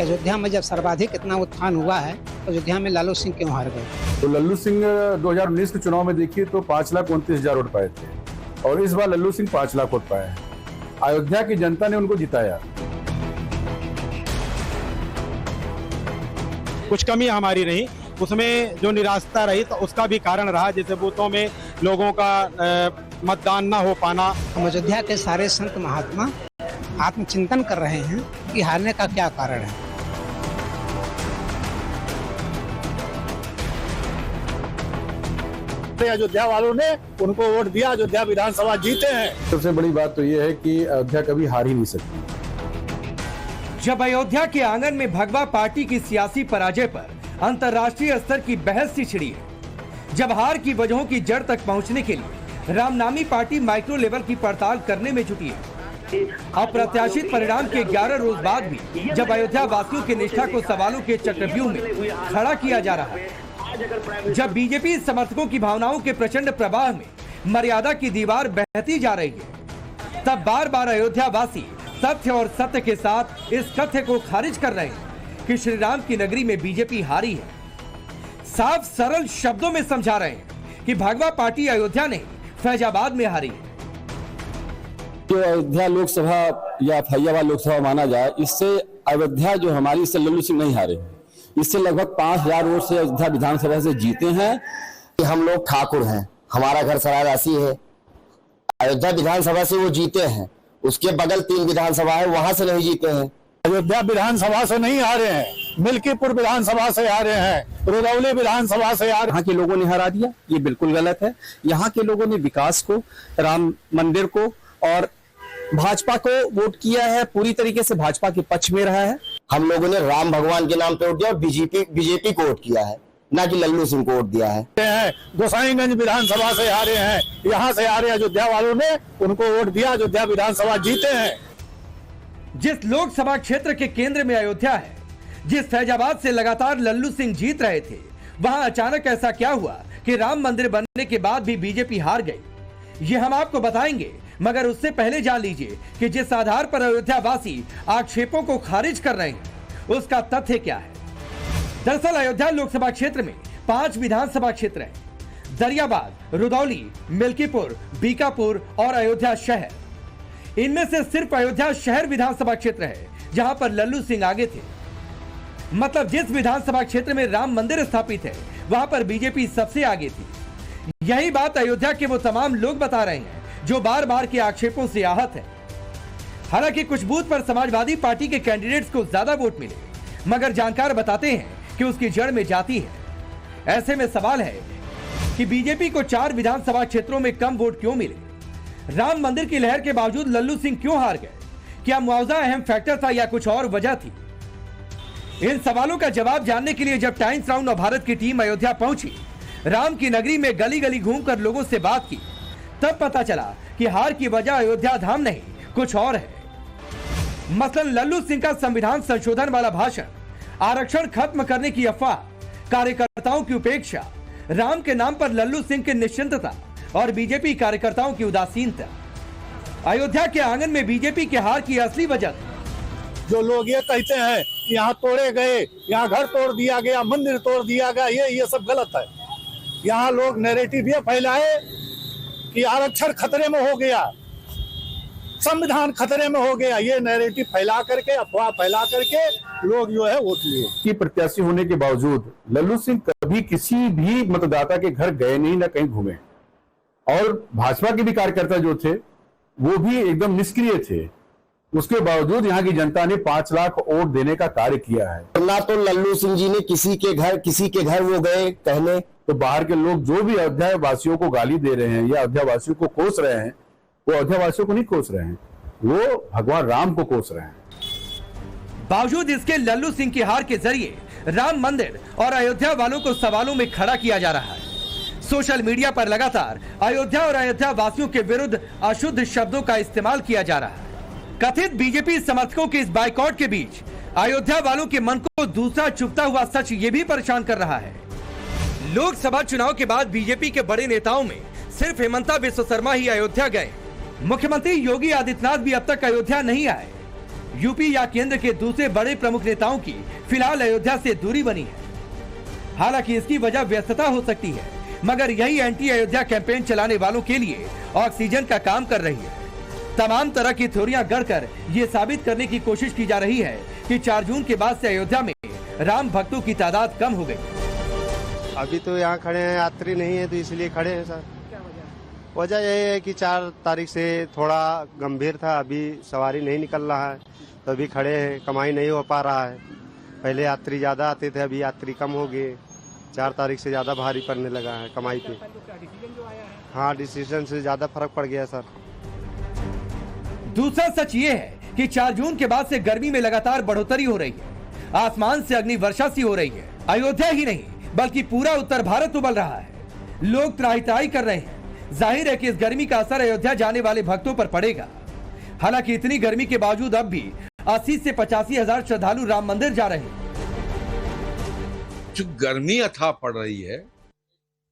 अयोध्या में जब सर्वाधिक इतना उत्थान हुआ है तो अयोध्या में लालू सिंह क्यों हार गए? तो लल्लू सिंह 2019 के चुनाव में देखिए तो 5,29,000 वोट पाए थे और इस बार लल्लू सिंह 5 लाख वोट पाए हैं। अयोध्या की जनता ने उनको जिताया। कुछ कमी हमारी रही, उसमें जो निराशा रही तो उसका भी कारण रहा, जैसे बूथों में लोगों का मतदान न हो पाना। हम अयोध्या के सारे संत महात्मा आत्मचिंतन कर रहे हैं कि हारने का क्या कारण है। अयोध्या वालों ने उनको वोट दिया, अयोध्या विधानसभा जीते हैं। सबसे बड़ी बात तो ये है कि अयोध्या कभी हार ही नहीं सकती। जब अयोध्या के आंगन में भगवा पार्टी की सियासी पराजय पर अंतर्राष्ट्रीय स्तर की बहस सी छिड़ी है, जब हार की वजहों की जड़ तक पहुंचने के लिए रामनामी पार्टी माइक्रो लेवल की पड़ताल करने में जुटी है। अप्रत्याशित परिणाम के 11 रोज बाद भी जब अयोध्या वासियों की निष्ठा को सवालों के चक्रव्यूह में खड़ा किया जा रहा है, जब बीजेपी समर्थकों की भावनाओं के प्रचंड प्रवाह में मर्यादा की दीवार बहती जा रही है, तब बार बार अयोध्या वासी तथ्य और सत्य के साथ इस कथ्य को खारिज कर रहे हैं कि श्री राम की नगरी में बीजेपी हारी है। साफ सरल शब्दों में समझा रहे हैं कि भगवा पार्टी अयोध्या नहीं फैजाबाद में हारी है। जो अयोध्या लोकसभा या फैजाबाद लोकसभा माना जाए, इससे अयोध्या जो हमारी, इससे लल्लू सिंह नहीं हारे, इससे लगभग 5,000 वोट से अयोध्या विधानसभा से जीते हैं। कि हम लोग ठाकुर हैं, हमारा घर सरायदासी है। अयोध्या विधानसभा से वो जीते हैं, उसके बगल 3 विधानसभा है, वहां से नहीं जीते हैं। अयोध्या विधानसभा से नहीं हारे हैं, मिल्कीपुर विधानसभा से हारे हैं, रुदौली विधानसभा से हारे। यहाँ के लोगों ने हरा दिया, ये बिल्कुल गलत है। यहाँ के लोगों ने विकास को, राम मंदिर को और भाजपा को वोट किया है, पूरी तरीके से भाजपा के पक्ष में रहा है। हम लोगों ने राम भगवान के नाम पे वोट दिया और बीजेपी को वोट किया है, ना कि लल्लू सिंह को वोट दिया है। गोसाईगंज विधानसभा से हारे हैं, यहाँ से हारे, अयोध्या वालों ने उनको वोट दिया, अयोध्या विधानसभा जीते हैं। जिस लोकसभा क्षेत्र के केंद्र में अयोध्या है, जिस फैजाबाद से लगातार लल्लू सिंह जीत रहे थे, वहां अचानक ऐसा क्या हुआ कि राम मंदिर बनने के बाद भी बीजेपी हार गई? ये हम आपको बताएंगे, मगर उससे पहले जान लीजिए कि जिस आधार पर अयोध्या वासी आक्षेपों को खारिज कर रहे हैं, उसका तथ्य क्या है। दरअसल अयोध्या लोकसभा क्षेत्र में 5 विधानसभा क्षेत्र हैं: दरियाबाद, रुदौली, मिल्कीपुर, बीकापुर और अयोध्या शहर। इनमें से सिर्फ अयोध्या शहर विधानसभा क्षेत्र है जहां पर लल्लू सिंह आगे थे। मतलब जिस विधानसभा क्षेत्र में राम मंदिर स्थापित है, वहां पर बीजेपी सबसे आगे थी। यही बात अयोध्या के वो तमाम लोग बता रहे हैं जो बार बार के आक्षेपों से आहत है। हालांकि कुछ बूथ पर समाजवादी पार्टी के कैंडिडेट्स को ज्यादा वोट मिले, मगर जानकार बताते हैं कि उसकी जड़ में जाती है। ऐसे में सवाल है कि बीजेपी को 4 विधानसभा क्षेत्रों में कम वोट क्यों मिले? राम मंदिर की लहर के बावजूद लल्लू सिंह क्यों हार गए? क्या मुआवजा अहम फैक्टर था या कुछ और वजह थी? इन सवालों का जवाब जानने के लिए जब टाइम्स नाउ नवभारत की टीम अयोध्या पहुंची, राम की नगरी में गली गली घूमकर लोगों से बात की, तब पता चला कि हार की वजह अयोध्या धाम नहीं, कुछ और है। मसलन लल्लू सिंह का संविधान संशोधन वाला भाषण, आरक्षण खत्म करने की अफवाह, कार्यकर्ताओं की उपेक्षा, राम के नाम पर लल्लू सिंह की निश्चिंतता और बीजेपी कार्यकर्ताओं की उदासीनता अयोध्या के आंगन में बीजेपी के हार की असली वजह थी। जो लोग ये कहते हैं कि यहाँ तोड़े गए, यहाँ घर तोड़ दिया गया, मंदिर तोड़ दिया गया, ये सब गलत है। यहाँ लोग नैरेटिव ये फैलाए कि आरक्षण खतरे में हो गया, संविधान खतरे में हो गया, ये नैरेटिव फैला करके, अफवाह फैला करके लोग जो है वोट लिए। कि प्रत्याशी होने के बावजूद लल्लू सिंह कभी किसी भी मतदाता के घर गए नहीं, ना कहीं घूमे, और भाजपा के भी कार्यकर्ता जो थे वो भी एकदम निष्क्रिय थे। उसके बावजूद यहाँ की जनता ने 5 लाख वोट देने का कार्य किया है। ना तो लल्लू सिंह जी ने किसी के घर वो गए कहने, तो बाहर के लोग जो भी अयोध्या वासियों को गाली दे रहे हैं या अयोध्या वासियों को कोस रहे हैं, वो अयोध्या वासियों को नहीं कोस रहे हैं, वो भगवान राम को कोस रहे हैं। बावजूद इसके लल्लू सिंह की हार के जरिए राम मंदिर और अयोध्या वालों को सवालों में खड़ा किया जा रहा है। सोशल मीडिया पर लगातार अयोध्या और अयोध्या वासियों के विरुद्ध अशुद्ध शब्दों का इस्तेमाल किया जा रहा है। कथित बीजेपी समर्थकों के इस बाइकॉट के बीच अयोध्या वालों के मन को दूसरा छुपता हुआ सच ये भी परेशान कर रहा है। लोकसभा चुनाव के बाद बीजेपी के बड़े नेताओं में सिर्फ हिमंता बिस्वा शर्मा ही अयोध्या गए। मुख्यमंत्री योगी आदित्यनाथ भी अब तक अयोध्या नहीं आए। यूपी या केंद्र के दूसरे बड़े प्रमुख नेताओं की फिलहाल अयोध्या से दूरी बनी है। हालांकि इसकी वजह व्यस्तता हो सकती है, मगर यही एंटी अयोध्या कैंपेन चलाने वालों के लिए ऑक्सीजन का काम कर रही है। तमाम तरह की थ्योरियां गढ़कर ये साबित करने की कोशिश की जा रही है कि 4 जून के बाद से अयोध्या में राम भक्तों की तादाद कम हो गई। अभी तो यहाँ खड़े हैं, यात्री नहीं है तो इसलिए खड़े हैं सर। वजह यही है कि 4 तारीख से थोड़ा गंभीर था, अभी सवारी नहीं निकल रहा है तो अभी खड़े हैं, कमाई नहीं हो पा रहा है। पहले यात्री ज्यादा आते थे, अभी यात्री कम हो गए। 4 तारीख से ज्यादा भारी पड़ने लगा है कमाई पे। हाँ, डिसीजन से ज्यादा फर्क पड़ गया सर। दूसरा सच ये है कि 4 जून के बाद से गर्मी में लगातार बढ़ोतरी हो रही है। आसमान से अग्नि वर्षा सी हो रही है। अयोध्या ही नहीं बल्कि पूरा उत्तर भारत उबल रहा है। लोग त्राही त्राही कर रहे हैं। जाहिर है कि इस गर्मी का असर अयोध्या जाने वाले भक्तों पर पड़ेगा। हालांकि इतनी गर्मी के बावजूद अब भी 80 से 85 हजार श्रद्धालु राम मंदिर जा रहे हैं। जो गर्मी अथाह पड़ रही है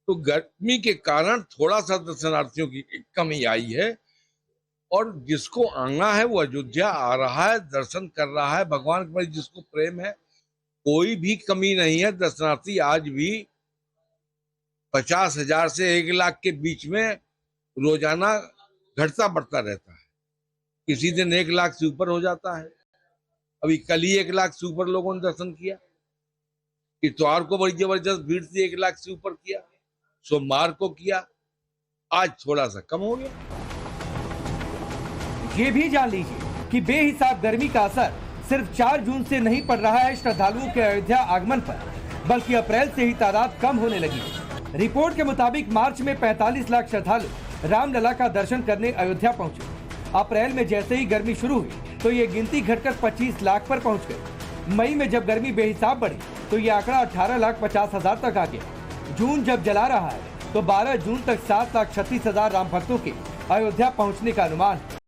तो गर्मी के कारण थोड़ा सा दर्शनार्थियों की कमी आई है, और जिसको आना है वो अयोध्या आ रहा है, दर्शन कर रहा है। भगवान के प्रति जिसको प्रेम है, कोई भी कमी नहीं है। दर्शनार्थी आज भी 50,000 से 1 लाख के बीच में रोजाना घटता बढ़ता रहता है। किसी दिन 1 लाख से ऊपर हो जाता है। अभी कल ही 1 लाख से ऊपर लोगों ने दर्शन किया। इतवार को बड़ी जबरदस्त भीड़ थी, 1 लाख से ऊपर किया। सोमवार को किया, आज थोड़ा सा कम हो गया। ये भी जान लीजिए कि बेहिसाब गर्मी का असर सिर्फ 4 जून से नहीं पड़ रहा है श्रद्धालुओं के अयोध्या आगमन पर, बल्कि अप्रैल से ही तादाद कम होने लगी है। रिपोर्ट के मुताबिक मार्च में 45 लाख श्रद्धालु रामलला का दर्शन करने अयोध्या पहुंचे। अप्रैल में जैसे ही गर्मी शुरू हुई तो ये गिनती घटकर 25 लाख पर पहुंच गई। मई में जब गर्मी बेहिसाब बढ़ी तो ये आंकड़ा 18,50,000 तक आ गया। जून जब जला रहा है तो 12 जून तक 7,36,000 राम भक्तों के अयोध्या पहुंचने का अनुमान है।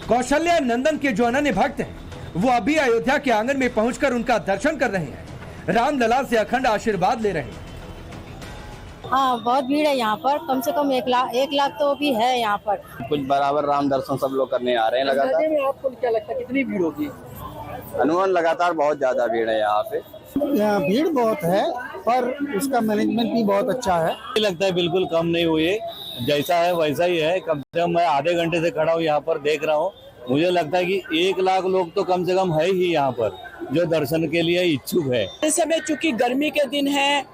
कौशल्या नंदन के जो अनन्य भक्त हैं, वो अभी अयोध्या के आंगन में पहुंचकर उनका दर्शन कर रहे हैं। रामलला से अखंड आशीर्वाद ले रहे हैं। हाँ, बहुत भीड़ है यहाँ पर। कम से कम 1 लाख तो भी है यहाँ पर। कुछ बराबर राम दर्शन सब लोग करने आ रहे हैं लगातार। में आपको क्या लगता है कितनी भीड़ होगी? अनुमान लगातार बहुत ज्यादा भीड़ है यहाँ पे। यहाँ भीड़ बहुत है पर उसका मैनेजमेंट भी बहुत अच्छा है। लगता है बिल्कुल कम नहीं हुई है, जैसा है वैसा ही है। कम से कम मैं आधे घंटे से खड़ा हूँ यहाँ पर, देख रहा हूँ। मुझे लगता है कि 1 लाख लोग तो कम से कम है ही यहाँ पर जो दर्शन के लिए इच्छुक है। इस समय चूंकि गर्मी के दिन है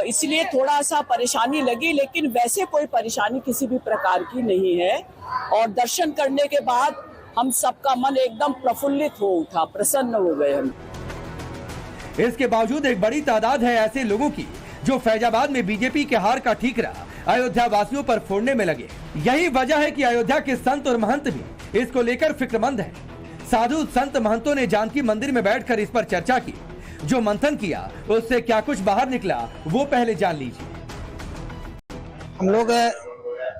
इसलिए थोड़ा सा परेशानी लगी, लेकिन वैसे कोई परेशानी किसी भी प्रकार की नहीं है। और दर्शन करने के बाद हम सबका मन एकदम प्रफुल्लित हो उठा, प्रसन्न हो गए हम। इसके बावजूद एक बड़ी तादाद है ऐसे लोगों की जो फैजाबाद में बीजेपी के हार का ठीकरा अयोध्या वासियों पर फोड़ने में लगे। यही वजह है कि अयोध्या के संत और महंत भी इसको लेकर फिक्रमंद हैं। साधु संत महंतों ने जानकी मंदिर में बैठकर इस पर चर्चा की। जो मंथन किया उससे क्या कुछ बाहर निकला वो पहले जान लीजिए। हम लोग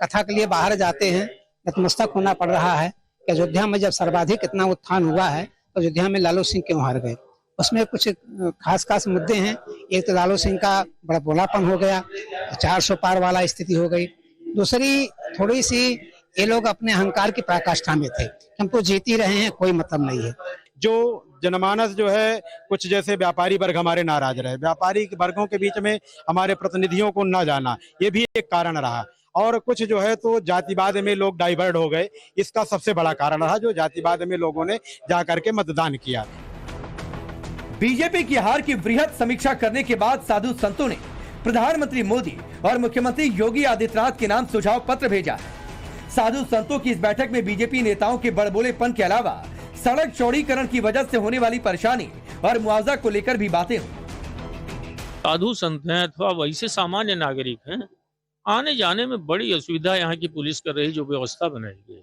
कथा के लिए बाहर जाते हैं, नतमस्तक होना पड़ रहा है कि अयोध्या में जब सर्वाधिक इतना उत्थान हुआ है तो अयोध्या में लालू सिंह क्यों हार गए। उसमें कुछ खास मुद्दे हैं। एक तो लालू सिंह का बड़ा बोलापन हो गया, 400 पार वाला स्थिति हो गई। दूसरी थोड़ी सी ये लोग अपने अहंकार की पराकाष्ठा में थे, हम तो जीत ही रहे हैं, कोई मतलब नहीं है। जो जनमानस जो है, कुछ जैसे व्यापारी वर्ग हमारे नाराज रहे, व्यापारी वर्गों के बीच में हमारे प्रतिनिधियों को न जाना, ये भी एक कारण रहा। और कुछ जो है तो जातिवाद में लोग डाइवर्ट हो गए, इसका सबसे बड़ा कारण रहा जो जातिवाद में लोगों ने जाकर के मतदान किया। बीजेपी की हार की वृहद समीक्षा करने के बाद साधु संतों ने प्रधानमंत्री मोदी और मुख्यमंत्री योगी आदित्यनाथ के नाम सुझाव पत्र भेजा है। साधु संतों की इस बैठक में बीजेपी नेताओं के बड़बोलेपन के अलावा सड़क चौड़ीकरण की वजह से होने वाली परेशानी और मुआवजा को लेकर भी बातें हुई। साधु संत हैं अथवा वैसे सामान्य नागरिक हैं, आने जाने में बड़ी असुविधा यहाँ की पुलिस कर रही जो व्यवस्था बनाई गई।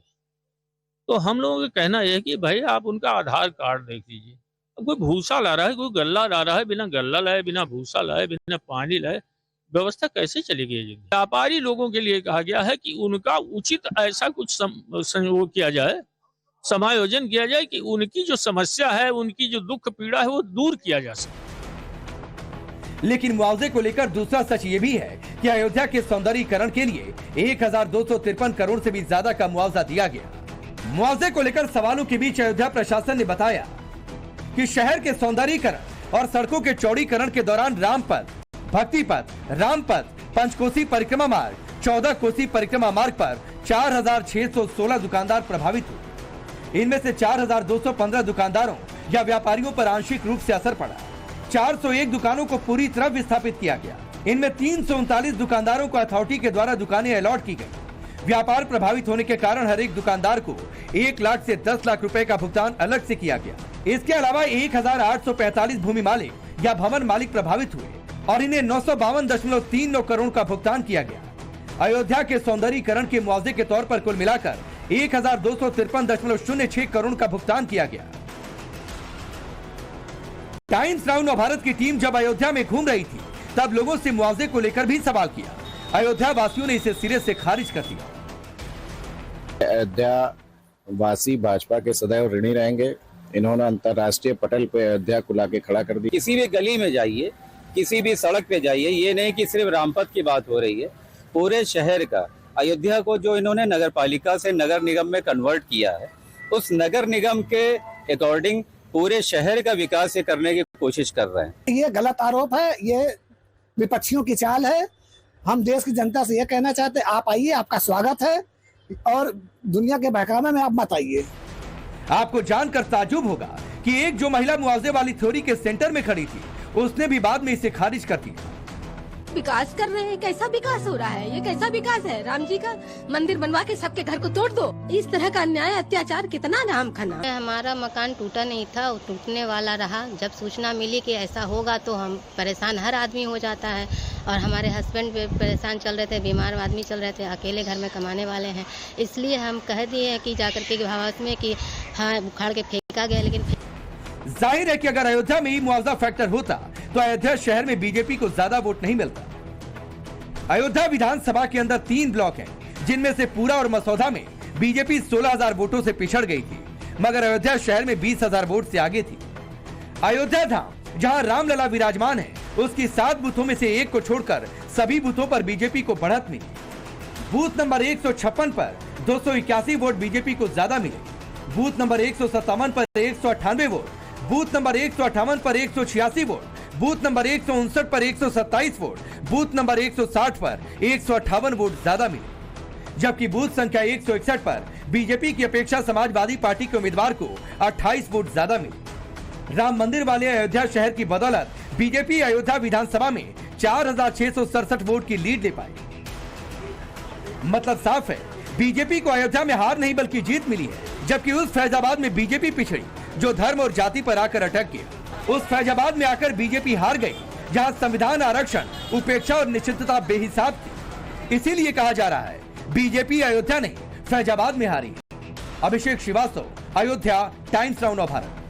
तो हम लोगों का कहना यह है कि भाई आप उनका आधार कार्ड देख लीजिए। कोई भूसा ला रहा है, कोई गल्ला ला रहा है, बिना गल्ला लाए, बिना भूसा लाए, बिना पानी लाए व्यवस्था कैसे चलेगी। व्यापारी लोगों के लिए कहा गया है कि उनका उचित ऐसा कुछ संयोग किया जाए, समायोजन किया जाए कि उनकी जो समस्या है, उनकी जो दुख पीड़ा है वो दूर किया जा सके। लेकिन मुआवजे को लेकर दूसरा सच ये भी है कि अयोध्या के सौंदर्यीकरण के लिए 1253 करोड़ से भी ज्यादा का मुआवजा दिया गया। मुआवजे को लेकर सवालों के बीच अयोध्या प्रशासन ने बताया कि शहर के सौंदर्यीकरण और सड़कों के चौड़ीकरण के दौरान रामपथ, भक्ति पथ, रामपथ, पंचकोसी परिक्रमा मार्ग, 14 कोसी परिक्रमा मार्ग पर 4,616 दुकानदार प्रभावित हुए। इनमें से 4,215 दुकानदारों या व्यापारियों पर आंशिक रूप से असर पड़ा। 401 दुकानों को पूरी तरह विस्थापित किया गया। इनमें 339 दुकानदारों को अथॉरिटी के द्वारा दुकानें अलॉट की गई। व्यापार प्रभावित होने के कारण हर एक दुकानदार को 1 लाख से 10 लाख रुपए का भुगतान अलग से किया गया। इसके अलावा 1,845 भूमि मालिक या भवन मालिक प्रभावित हुए और इन्हें 952.39 करोड़ का भुगतान किया गया। अयोध्या के सौंदर्यीकरण के मुआवजे के तौर पर कुल मिलाकर 1,253.06 करोड़ का भुगतान किया गया। टाइम्स नाउ नव भारत की टीम जब अयोध्या में घूम रही थी तब लोगों से मुआवजे को लेकर भी सवाल किया। अयोध्या वासियों ने इसे सिरे से खारिज कर दिया। अयोध्या वासी भाजपा के सदैव ऋणी रहेंगे। इन्होंने अंतर्राष्ट्रीय पटल पे अयोध्या को लाके खड़ा कर दिया। किसी भी गली में जाइए, किसी भी सड़क पे जाइए, ये नहीं कि सिर्फ रामपथ की बात हो रही है, पूरे शहर का अयोध्या को जो इन्होंने नगर पालिका से नगर निगम में कन्वर्ट किया है, उस नगर निगम के अकॉर्डिंग पूरे शहर का विकास ये करने की कोशिश कर रहे हैं। ये गलत आरोप है, ये विपक्षियों की चाल है। हम देश की जनता से ये कहना चाहते हैं, आप आइए, आपका स्वागत है और दुनिया के बहकावे में आप मत आइए। आपको जानकर ताज्जुब होगा कि एक जो महिला मुआवजे वाली थ्योरी के सेंटर में खड़ी थी, उसने भी बाद में इसे खारिज कर दिया। विकास कर रहे हैं, कैसा विकास हो रहा है? ये कैसा विकास है? राम जी का मंदिर बनवा के सबके घर को तोड़ दो। इस तरह का अन्याय अत्याचार कितना नाम खाना। हमारा मकान टूटा नहीं था, वो टूटने वाला रहा। जब सूचना मिली कि ऐसा होगा तो हम परेशान, हर आदमी हो जाता है। और हमारे हस्बैंड भी परेशान चल रहे थे, बीमार आदमी चल रहे थे, अकेले घर में कमाने वाले हैं। इसलिए हम कह दिए कि जाकर के भावास में कि हाँ उखाड़ के फेंका गया। लेकिन जाहिर है कि अगर अयोध्या में ही मुआवजा फैक्टर होता तो अयोध्या शहर में बीजेपी को ज्यादा वोट नहीं मिलता। अयोध्या विधानसभा के अंदर 3 ब्लॉक हैं, जिनमें से पूरा और मसौदा में बीजेपी 16,000 वोटों से पिछड़ गई थी, मगर अयोध्या शहर में 20,000 वोट से आगे थी। अयोध्या धाम जहां रामलला विराजमान है, उसकी 7 बूथों में से 1 को छोड़कर सभी बूथों पर बीजेपी को बढ़त मिली। बूथ नंबर 156 पर 281 वोट बीजेपी को ज्यादा मिले। बूथ नंबर 157 पर 198 वोट, बूथ नंबर 158 पर 186 वोट, बूथ नंबर 159 पर 127 वोट, बूथ नंबर 160 पर 158 वोट ज्यादा मिले। जबकि बूथ संख्या 161 पर बीजेपी की अपेक्षा समाजवादी पार्टी के उम्मीदवार को 28 वोट ज्यादा मिले। राम मंदिर वाले अयोध्या शहर की बदौलत बीजेपी अयोध्या विधानसभा में 4,667 वोट की लीड ले पाई। मतलब साफ है, बीजेपी को अयोध्या में हार नहीं बल्कि जीत मिली है। जबकि उस फैजाबाद में बीजेपी पिछड़ी जो धर्म और जाति पर आकर अटक गया, उस फैजाबाद में आकर बीजेपी हार गई जहां संविधान, आरक्षण, उपेक्षा और निश्चितता बेहिसाब थी। इसीलिए कहा जा रहा है बीजेपी अयोध्या नहीं फैजाबाद में हारी। अभिषेक श्रीवास्तव, अयोध्या, टाइम्स नाउ नव भारत।